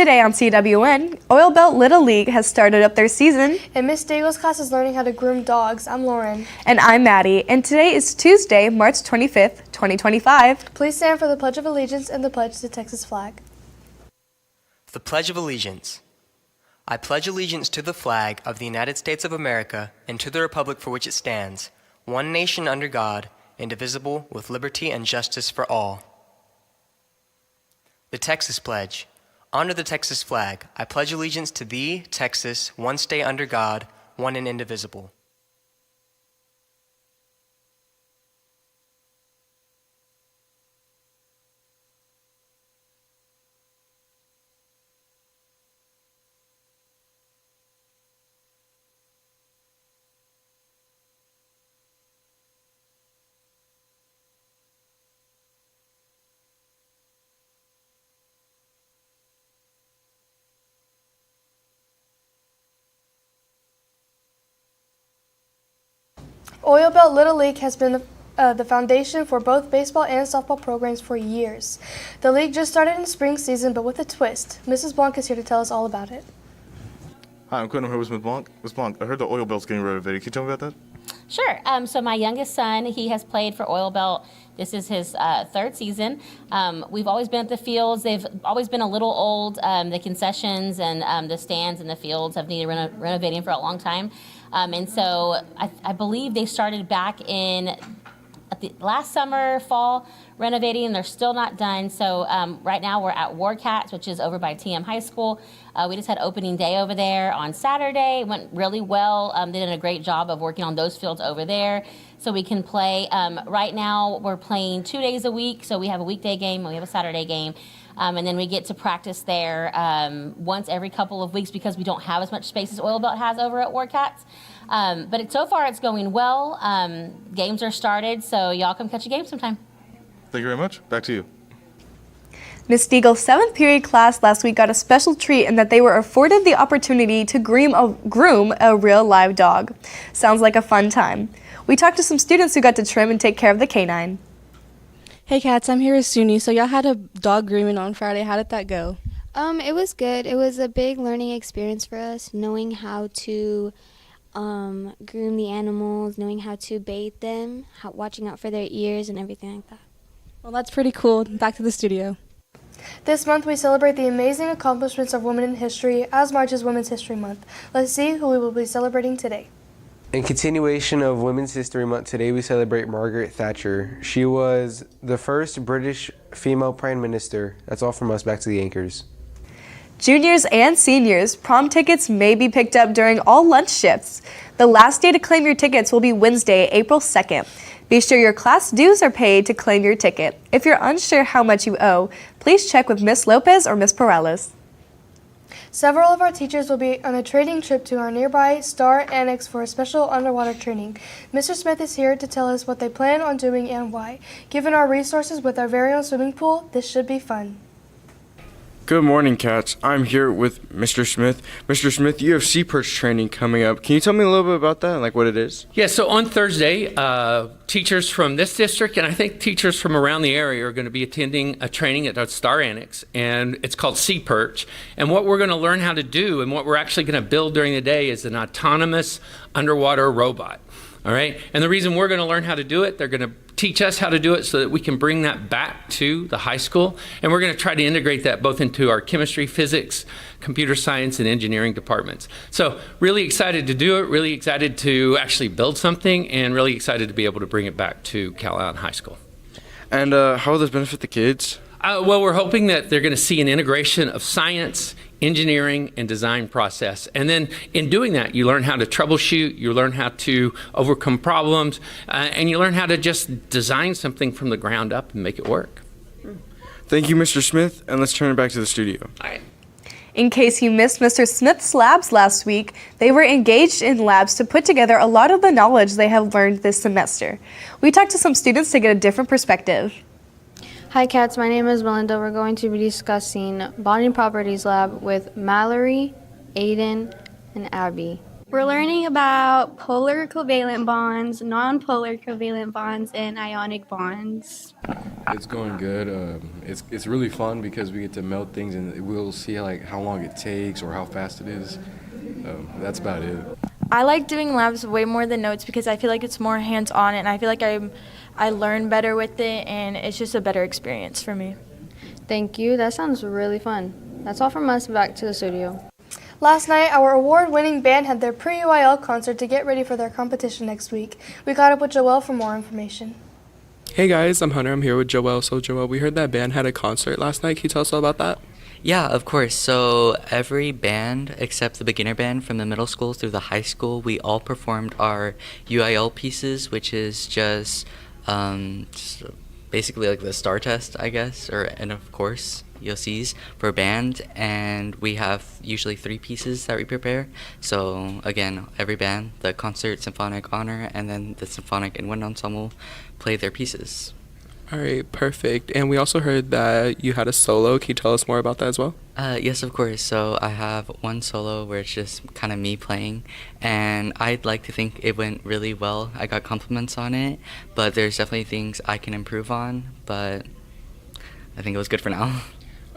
today on CWN, Oil Belt Little League has started up their season. And Miss Daigle's class is learning how to groom dogs. I'm Lauren. And I'm Maddie. And today is Tuesday, March 25th, 2025. Please stand for the Pledge of Allegiance and the pledge to the Texas flag. The Pledge of Allegiance. I pledge allegiance to the flag of the United States of America and to the republic for which it stands, one nation under God, indivisible, with liberty and justice for all. The Texas Pledge. Under the Texas flag, I pledge allegiance to thee, Texas, one state under God, one and indivisible. Oil Belt Little League has been the foundation for both baseball and softball programs for years. The league just started in spring season, but with a twist. Mrs. Blanc is here to tell us all about it. Hi, I'm Quentin. I'm here with Ms. Blanc. Ms. Blanc, I heard the Oil Belt's getting renovated. Can you tell me about that? Sure. So my youngest son, he has played for Oil Belt. This is his third season. We've always been at the fields. They've always been a little old. The concessions and the stands in the fields have needed renovating for a long time. And so I believe they started back in at the last summer, fall, renovating, and they're still not done. So right now we're at Wildcat, which is over by TM High School. We just had opening day over there on Saturday. It went really well. They did a great job of working on those fields over there so we can play. Right now we're playing 2 days a week. So we have a weekday game and we have a Saturday game. And then we get to practice there once every couple of weeks because we don't have as much space as Oil Belt has over at Wildcats. But so far it's going well. Games are started, so y'all come catch a game sometime. Thank you very much. Back to you. Miss Deagle's 7th period class last week got a special treat in that they were afforded the opportunity to groom a real live dog. Sounds like a fun time. We talked to some students who got to trim and take care of the canine. Hey cats, I'm here with Suni. So y'all had a dog grooming on Friday. How did that go? It was good. It was a big learning experience for us, knowing how to groom the animals, knowing how to bathe them, watching out for their ears and everything like that. Well, that's pretty cool. Back to the studio. This month we celebrate the amazing accomplishments of women in history as March is Women's History Month. Let's see who we will be celebrating today. In continuation of Women's History Month, today we celebrate Margaret Thatcher. She was the first British female Prime Minister. That's all from us. Back to the anchors. Juniors and seniors, prom tickets may be picked up during all lunch shifts. The last day to claim your tickets will be Wednesday, April 2nd. Be sure your class dues are paid to claim your ticket. If you're unsure how much you owe, please check with Miss Lopez or Miss Perales. Several of our teachers will be on a training trip to our nearby Star Annex for a special underwater training. Mr. Smith is here to tell us what they plan on doing and why. Given our resources with our very own swimming pool, this should be fun. Good morning, cats. I'm here with Mr. Smith. Mr. Smith, you have sea perch training coming up. Can you tell me a little bit about that, like what it is? Yeah, so on Thursday, teachers from this district and I think teachers from around the area are going to be attending a training at the Star Annex, and it's called Sea Perch. And what we're going to learn how to do and what we're actually going to build during the day is an autonomous underwater robot. All right, and the reason we're going to learn how to do it, they're going to teach us how to do it so that we can bring that back to the high school, and we're going to try to integrate that both into our chemistry, physics, computer science, and engineering departments. So really excited to do it, really excited to actually build something, and really excited to be able to bring it back to Calallen High School. And how will this benefit the kids? Well, we're hoping that they're going to see an integration of science, engineering, and design process. And then in doing that, you learn how to troubleshoot, you learn how to overcome problems, and you learn how to just design something from the ground up and make it work. Thank you, Mr. Smith, and let's turn it back to the studio. All right. In case you missed Mr. Smith's labs last week, they were engaged in labs to put together a lot of the knowledge they have learned this semester. We talked to some students to get a different perspective. Hi cats, my name is Melinda. We're going to be discussing bonding properties lab with Mallory, Aiden, and Abby. We're learning about polar covalent bonds, non-polar covalent bonds, and ionic bonds. It's going good. It's really fun because we get to melt things and we'll see how long it takes or how fast it is. That's about it. I like doing labs way more than notes because I feel like it's more hands-on and I feel like I learn better with it and it's just a better experience for me. Thank you. That sounds really fun. That's all from us. Back to the studio. Last night, our award-winning band had their pre-UIL concert to get ready for their competition next week. We caught up with Joelle for more information. Hey guys, I'm Hunter. I'm here with Joelle. So Joelle, we heard that band had a concert last night. Can you tell us all about that? Yeah, of course. So every band except the beginner band from the middle school through the high school, we all performed our UIL pieces, which is just basically like the STAR test, I guess, and of course UOCs for band, and we have usually 3 pieces that we prepare. So again, every band, the concert, symphonic honor, and then the symphonic and wind ensemble play their pieces. All right, perfect. And we also heard that you had a solo. Can you tell us more about that as well? Yes, of course. So I have one solo where it's just kind of me playing, and I'd like to think it went really well. I got compliments on it, but there's definitely things I can improve on, but I think it was good for now.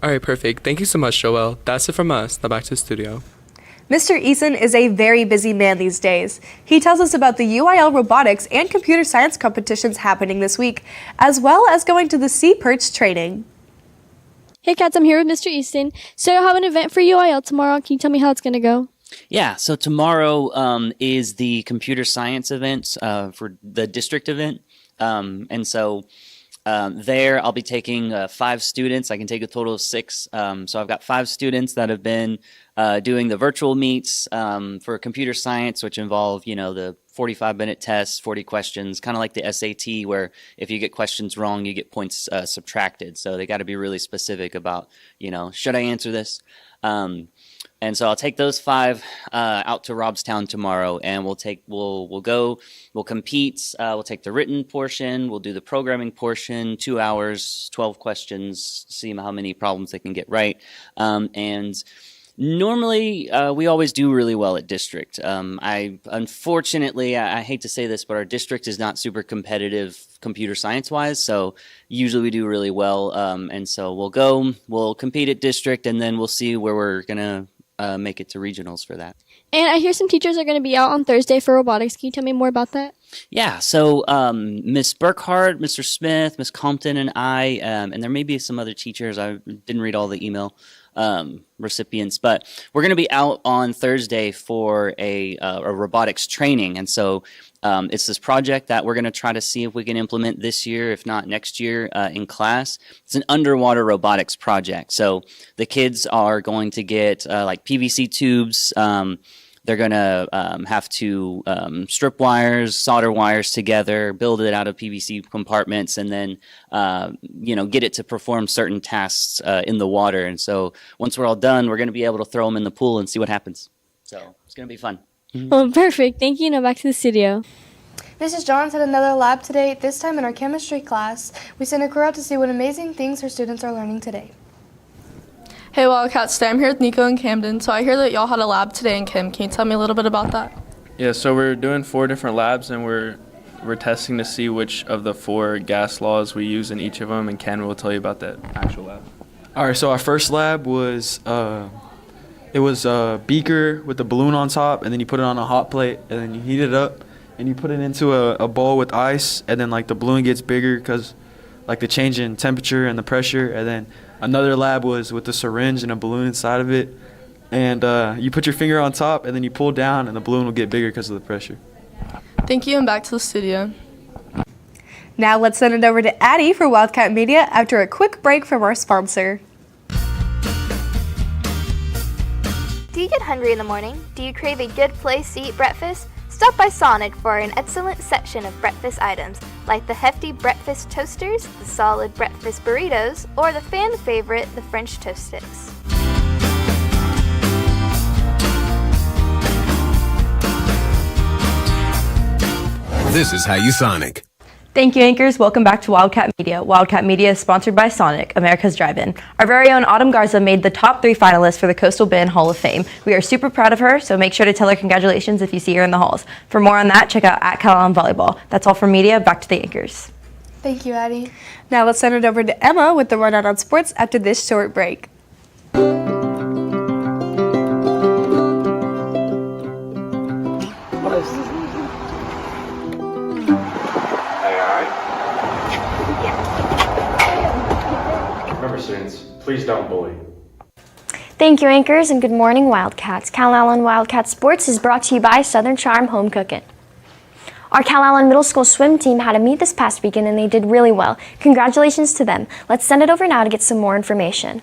All right, perfect. Thank you so much, Joelle. That's it from us. Now back to the studio. Mr. Eason is a very busy man these days. He tells us about the UIL robotics and computer science competitions happening this week, as well as going to the Sea Perch training. Hey cats, I'm here with Mr. Easton. So you'll have an event for UIL tomorrow. Can you tell me how it's going to go? Yeah, so tomorrow is the computer science event for the district event. There I'll be taking 5 students. I can take a total of 6. So I've got 5 students that have been doing the virtual meets for computer science, which involve, the 45-minute tests, 40 questions, kind of like the SAT, where if you get questions wrong, you get points subtracted. So they got to be really specific about, should I answer this? And so I'll take those 5 out to Robstown tomorrow, and we'll compete. We'll take the written portion. We'll do the programming portion, 2 hours, 12 questions, see how many problems they can get right. And normally, we always do really well at district. Unfortunately, I hate to say this, but our district is not super competitive computer science-wise, so usually we do really well. And so we'll compete at district, and then we'll see where we're going to make it to regionals for that. And I hear some teachers are going to be out on Thursday for robotics. Can you tell me more about that? Yeah, so Miss Burkhart, Mr. Smith, Miss Compton, and I, and there may be some other teachers. I didn't read all the email recipients, but we're going to be out on Thursday for a robotics training. And so it's this project that we're going to try to see if we can implement this year, if not next year, in class. It's an underwater robotics project. So the kids are going to get like PVC tubes. They're going to have to strip wires, solder wires together, build it out of PVC compartments, and then get it to perform certain tasks in the water. And so once we're all done, we're going to be able to throw them in the pool and see what happens. So it's going to be fun. Well, perfect. Thank you. Now back to the studio. Mrs. Johns had another lab today, this time in our chemistry class. We sent a crew out to see what amazing things her students are learning today. Hey Wildcats, today I'm here with Nico and Camden. So I hear that y'all had a lab today in chem. Can you tell me a little bit about that? Yeah, so we're doing 4 different labs, and we're testing to see which of the 4 gas laws we use in each of them, and Ken will tell you about that actual lab. All right, so our first lab was it was a beaker with a balloon on top, and then you put it on a hot plate, and then you heat it up, and you put it into a bowl with ice, and then like the balloon gets bigger because like the change in temperature and the pressure. And then another lab was with a syringe and a balloon inside of it, and you put your finger on top, and then you pull down, and the balloon will get bigger because of the pressure. Thank you, and back to the studio. Now let's send it over to Addie for Wildcat Media after a quick break from our sponsor. Do you get hungry in the morning? Do you crave a good place to eat breakfast? Stop by Sonic for an excellent section of breakfast items, like the hefty breakfast toasters, the solid breakfast burritos, or the fan favorite, the French toast sticks. This is how you Sonic. Thank you, anchors. Welcome back to Wildcat Media. Wildcat Media is sponsored by Sonic, America's Drive-In. Our very own Autumn Garza made the top 3 finalists for the Coastal Bend Hall of Fame. We are super proud of her, so make sure to tell her congratulations if you see her in the halls. For more on that, check out @Calallen Volleyball. That's all from media. Back to the anchors. Thank you, Addie. Now let's send it over to Emma with the rundown on sports after this short break. Remember, students, please don't bully. Thank you, anchors, and good morning, Wildcats. Calallen Wildcat Sports is brought to you by Southern Charm Home Cooking. Our Calallen Middle School swim team had a meet this past weekend and they did really well. Congratulations to them. Let's send it over now to get some more information.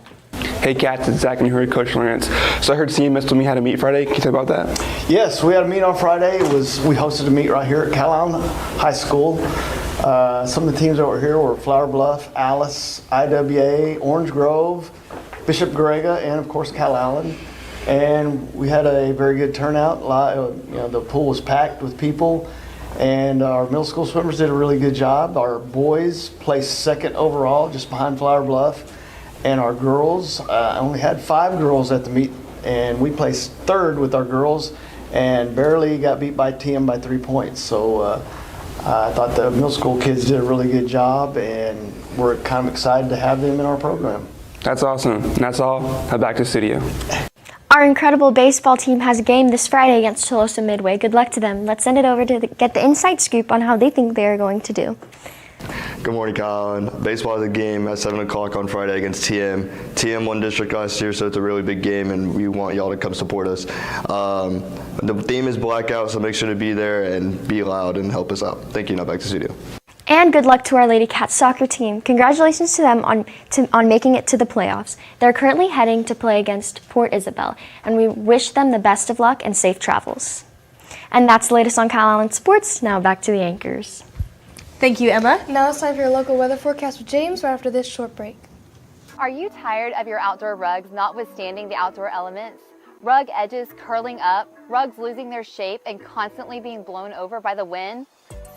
Hey Cats, it's Zach and you heard Coach Lawrence. So I heard CMS told me how to meet Friday. Can you talk about that? Yes, we had a meet on Friday. We hosted a meet right here at Calallen High School. Some of the teams that were here were Flower Bluff, Alice, IWA, Orange Grove, Bishop Grega, and of course Calallen. And we had a very good turnout. The pool was packed with people. And our middle school swimmers did a really good job. Our boys placed second overall, just behind Flower Bluff. And our girls only had 5 girls at the meet, and we placed third with our girls and barely got beat by TM by 3 points. So I thought the middle school kids did a really good job, and we're kind of excited to have them in our program. That's awesome. And that's all. Now back to the studio. Our incredible baseball team has a game this Friday against Tolosa Midway. Good luck to them. Let's send it over to get the inside scoop on how they think they are going to do. Good morning, Calallen. Baseball has a game at 7 o'clock on Friday against TM. TM won district last year, so it's a really big game, and we want y'all to come support us. The theme is blackout, so make sure to be there and be loud and help us out. Thank you. Now back to the studio. And good luck to our Lady Cats soccer team. Congratulations to them on making it to the playoffs. They're currently heading to play against Port Isabel, and we wish them the best of luck and safe travels. And that's the latest on Calallen Sports. Now back to the anchors. Thank you, Emma. Now it's time for your local weather forecast with James right after this short break. Are you tired of your outdoor rugs not withstanding the outdoor elements? Rug edges curling up, rugs losing their shape and constantly being blown over by the wind?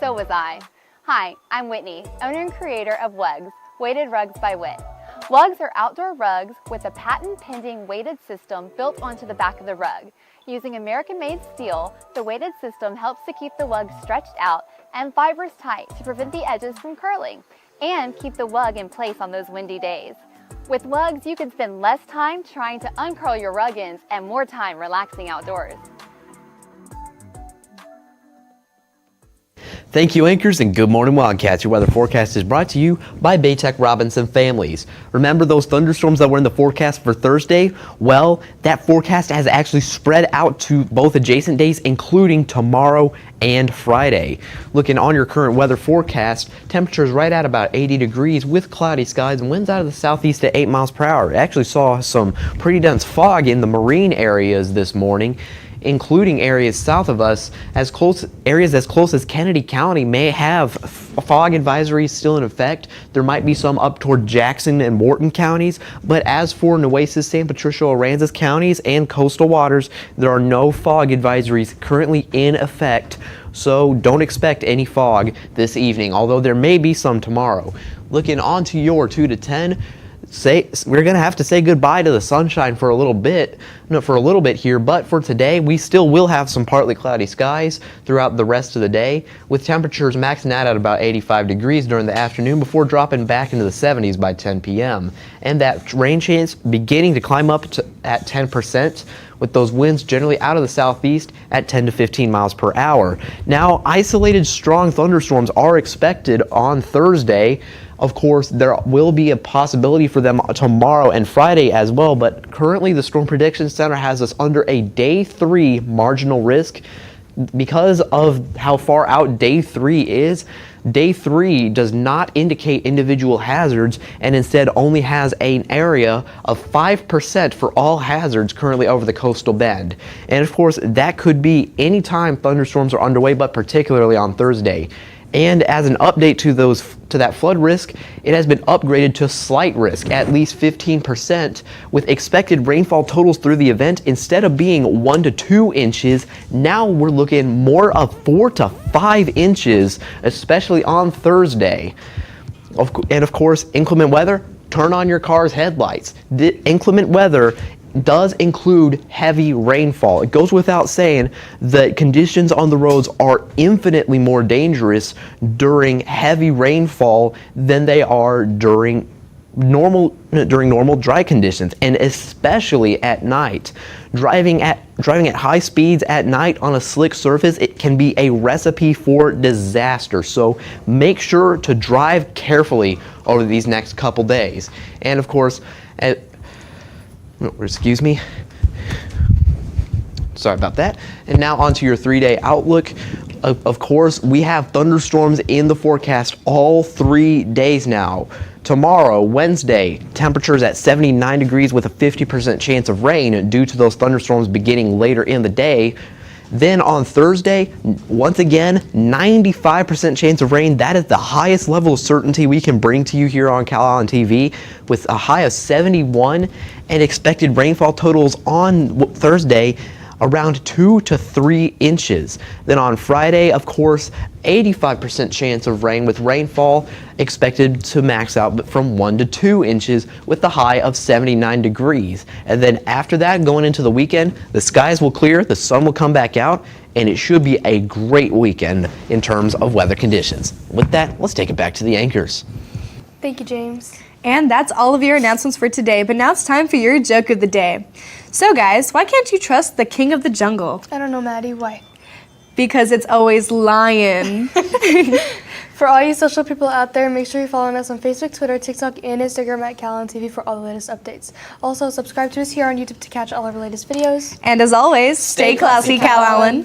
So was I. Hi, I'm Whitney, owner and creator of Wugs, Weighted Rugs by Wit. Wugs are outdoor rugs with a patent-pending weighted system built onto the back of the rug. Using American-made steel, the weighted system helps to keep the wug stretched out and fibers tight to prevent the edges from curling and keep the wug in place on those windy days. With Wugs, you can spend less time trying to uncurl your rug ends and more time relaxing outdoors. Thank you, anchors, and good morning, Wildcats. Your weather forecast is brought to you by Baytech Robinson Families. Remember those thunderstorms that were in the forecast for Thursday? Well, that forecast has actually spread out to both adjacent days, including tomorrow and Friday. Looking on your current weather forecast, temperatures right at about 80 degrees with cloudy skies and winds out of the southeast at 8 miles per hour. Actually saw some pretty dense fog in the marine areas this morning, including areas south of us. Areas as close as Kennedy County may have fog advisories still in effect. There might be some up toward Jackson and Morton counties, but as for Nueces, San Patricio, Aransas counties and coastal waters, there are no fog advisories currently in effect, so don't expect any fog this evening, although there may be some tomorrow. Looking on to your 2 to 10, we're going to have to say goodbye to the sunshine for a little bit here, but for today we still will have some partly cloudy skies throughout the rest of the day, with temperatures maxing out at about 85 degrees during the afternoon before dropping back into the 70s by 10 p.m. And that rain chance beginning to climb up at 10%, with those winds generally out of the southeast at 10 to 15 miles per hour. Now, isolated strong thunderstorms are expected on Thursday. Of course, there will be a possibility for them tomorrow and Friday as well, but currently the Storm Prediction Center has us under a Day 3 marginal risk. Because of how far out Day 3 is, Day 3 does not indicate individual hazards and instead only has an area of 5% for all hazards currently over the coastal bend. And of course, that could be any time thunderstorms are underway, but particularly on Thursday. And as an update to that flood risk, it has been upgraded to slight risk, at least 15%, with expected rainfall totals through the event. Instead of being 1 to 2 inches, now we're looking more of 4 to 5 inches, especially on Thursday. And of course, inclement weather, turn on your car's headlights. The inclement weather does include heavy rainfall. It goes without saying that conditions on the roads are infinitely more dangerous during heavy rainfall than they are during normal dry conditions, and especially at night. Driving at high speeds at night on a slick surface, it can be a recipe for disaster. So make sure to drive carefully over these next couple days. And of course, excuse me. Sorry about that. And now onto your 3-day outlook. Of course, we have thunderstorms in the forecast all 3 days now. Tomorrow, Wednesday, temperatures at 79 degrees with a 50% chance of rain due to those thunderstorms beginning later in the day. Then on Thursday, once again, 95% chance of rain. That is the highest level of certainty we can bring to you here on Calallen TV, with a high of 71 and expected rainfall totals on Thursday around 2 to 3 inches. Then on Friday, of course, 85% chance of rain, with rainfall expected to max out from 1 to 2 inches with the high of 79 degrees. And then after that, going into the weekend, the skies will clear, the sun will come back out, and it should be a great weekend in terms of weather conditions. With that, let's take it back to the anchors. Thank you, James. And that's all of your announcements for today, but now it's time for your joke of the day. So guys, why can't you trust the king of the jungle? I don't know, Maddie. Why? Because it's always lion. For all you social people out there, make sure you're following us on Facebook, Twitter, TikTok, and Instagram at Calallen TV for all the latest updates. Also, subscribe to us here on YouTube to catch all our latest videos. And as always, stay classy, Calallen.